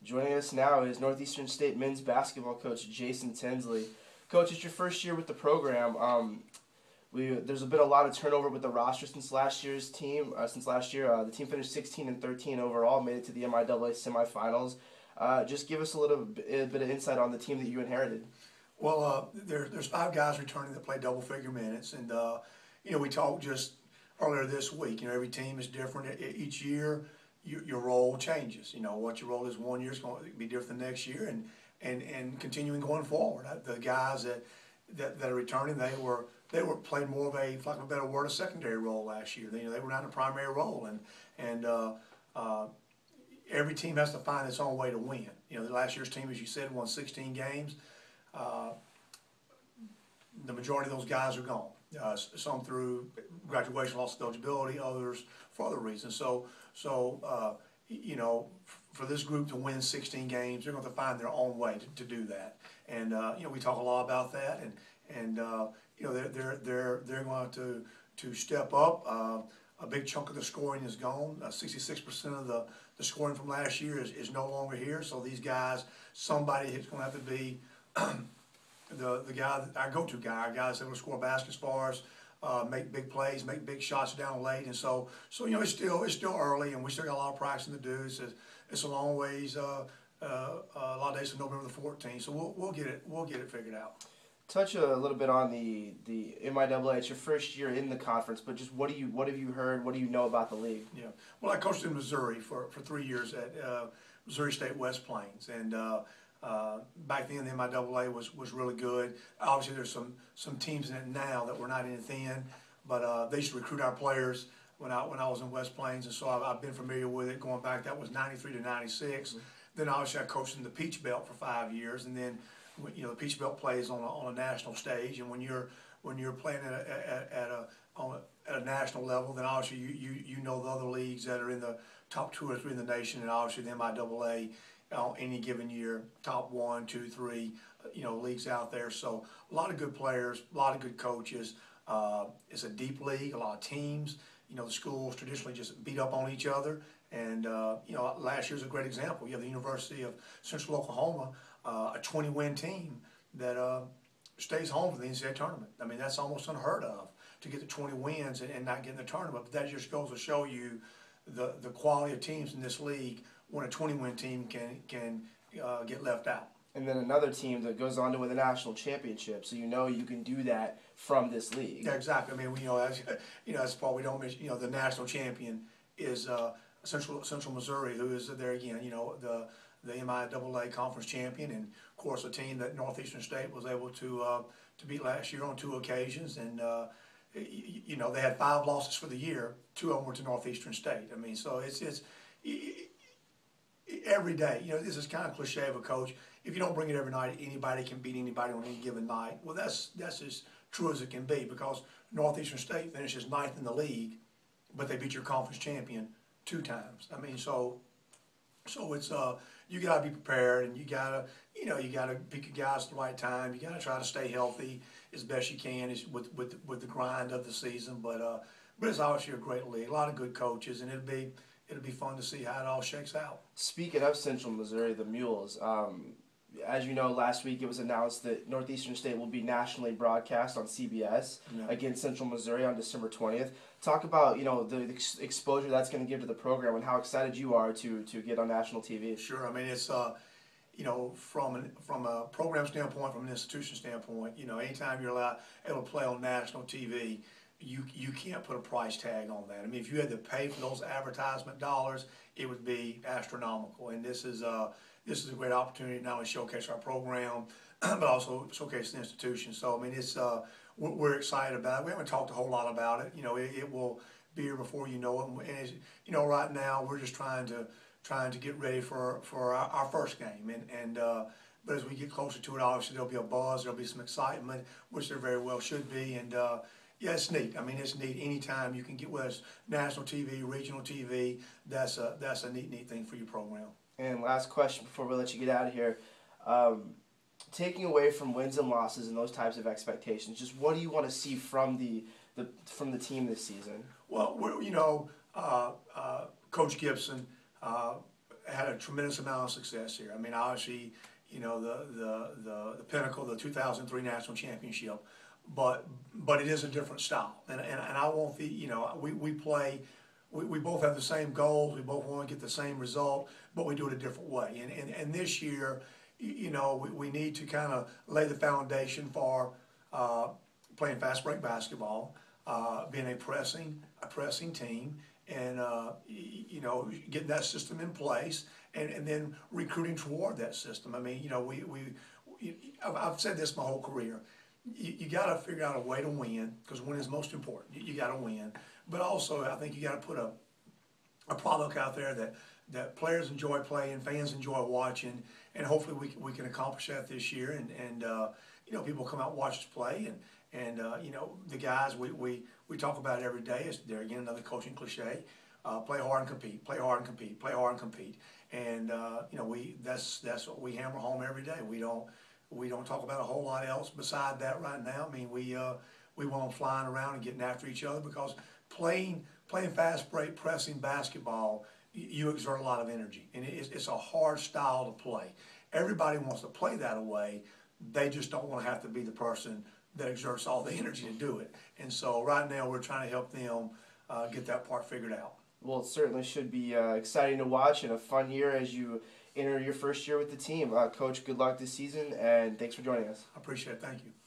Joining us now is Northeastern State men's basketball coach Jason Tinsley. Coach, it's your first year with the program. There's been a lot of turnover with the roster since last year's team. The team finished 16-13 overall, made it to the MIAA semifinals. Just give us a little bit of insight on the team that you inherited. Well, there's 5 guys returning that play double-figure minutes, and we talked just earlier this week. Every team is different each year. Your role changes. What your role is one year is going to be different the next year, and continuing going forward. The guys that are returning, they were playing more of a, for lack of a better word, a secondary role last year. They were not in a primary role, and every team has to find its own way to win. Last year's team, as you said, won 16 games. The majority of those guys are gone. Some through graduation, loss of eligibility, others for other reasons. So for this group to win 16 games, they're going to find their own way to do that. And we talk a lot about that, and they're going to step up. A big chunk of the scoring is gone. 66% of the scoring from last year is no longer here. So these guys, somebody is going to have to be the guy, our go-to guy, our guy that's able to score baskets for us, make big plays, make big shots down late. And so it's still early, and we still got a lot of practicing to do. It's a long ways, a lot of days to November the 14th. So we'll get it figured out. Touch a little bit on the MIAA. It's your first year in the conference, but just what have you heard? What do you know about the league? Yeah, well, I coached in Missouri for 3 years at Missouri State West Plains, and back then the MIAA was really good. Obviously, there's some teams in it now that we're not in it then, but they used to recruit our players when I was in West Plains, and so I've been familiar with it going back. That was 93 to 96. Mm-hmm. Then obviously I coached in the Peach Belt for 5 years, and then the Peach Belt plays on a national stage, and when you're playing at a national level, then obviously you know the other leagues that are in the top 2 or 3 in the nation, and obviously the MIAA any given year, top 1, 2, 3, leagues out there. So a lot of good players, a lot of good coaches. It's a deep league, a lot of teams. The schools traditionally just beat up on each other, and last year's a great example. You have the University of Central Oklahoma, a 20-win team that stays home for the NCAA tournament. I mean, that's almost unheard of, to get to 20 wins and not get in the tournament. But that just goes to show you the quality of teams in this league when a 20-win team can get left out. And then another team that goes on to win the national championship, so you can do that from this league. Yeah, exactly. I mean, that's the part we don't mention. The national champion is Central Missouri, who is there again. The MIAA conference champion, and of course a team that Northeastern State was able to beat last year on 2 occasions, and they had 5 losses for the year. 2 of them were to Northeastern State. I mean, so it's every day. This is kind of cliche of a coach. If you don't bring it every night, anybody can beat anybody on any given night. Well, that's as true as it can be, because Northeastern State finishes 9th in the league, but they beat your conference champion 2 times. I mean, so it's you gotta be prepared, and you gotta pick your guys at the right time. You gotta try to stay healthy as best you can with the grind of the season. But it's obviously a great league, a lot of good coaches, and it'll be fun to see how it all shakes out. Speaking of Central Missouri, the Mules, as you know, last week it was announced that Northeastern State will be nationally broadcast on CBS against Central Missouri on December 20th. Talk about the exposure that's going to give to the program, and how excited you are to get on national TV. Sure. I mean, it's from a program standpoint, from an institution standpoint, anytime you're able to play on national TV, you can't put a price tag on that. I mean, if you had to pay for those advertisement dollars, it would be astronomical. And this is a great opportunity to not only showcase our program, but also showcase the institution. So I mean, we're excited about it. We haven't talked a whole lot about it. It will be here before you know it. And right now we're just trying to get ready for our first game. But as we get closer to it, obviously there'll be a buzz, there'll be some excitement, which there very well should be. And yeah, it's neat. I mean, it's neat. Anytime you can get with us, national TV, regional TV, that's a neat thing for your program. And last question before we let you get out of here. Taking away from wins and losses and those types of expectations, just what do you want to see from the team this season? Well, Coach Gibson had tremendous amount of success here. I mean, obviously, you know, the pinnacle, the 2003 national championship, but it is a different style. And I want the, you know, we play. We both have the same goals. We both want to get the same result, but we do it a different way. And this year, you know, we need to kind of lay the foundation for playing fast break basketball, being a pressing team, and you know, getting that system in place, and then recruiting toward that system. I mean, you know, I've said this my whole career. You got to figure out a way to win, because winning is most important. You got to win, but also I think you got to put a product out there that players enjoy playing, fans enjoy watching, and hopefully we can accomplish that this year. And you know, people come out and watch us play, and you know, the guys we talk about it every day. It's there again, another coaching cliche: play hard and compete, play hard and compete, play hard and compete. And you know, that's what we hammer home every day. We don't talk about a whole lot else beside that right now. I mean, we want them flying around and getting after each other, because playing fast break pressing basketball, you exert a lot of energy, and it's a hard style to play. Everybody wants to play that way. They just don't want to have to be the person that exerts all the energy to do it. And so right now we're trying to help them get that part figured out. Well, it certainly should be exciting to watch and a fun year as you enter your first year with the team. Coach, good luck this season, and thanks for joining us. I appreciate it. Thank you.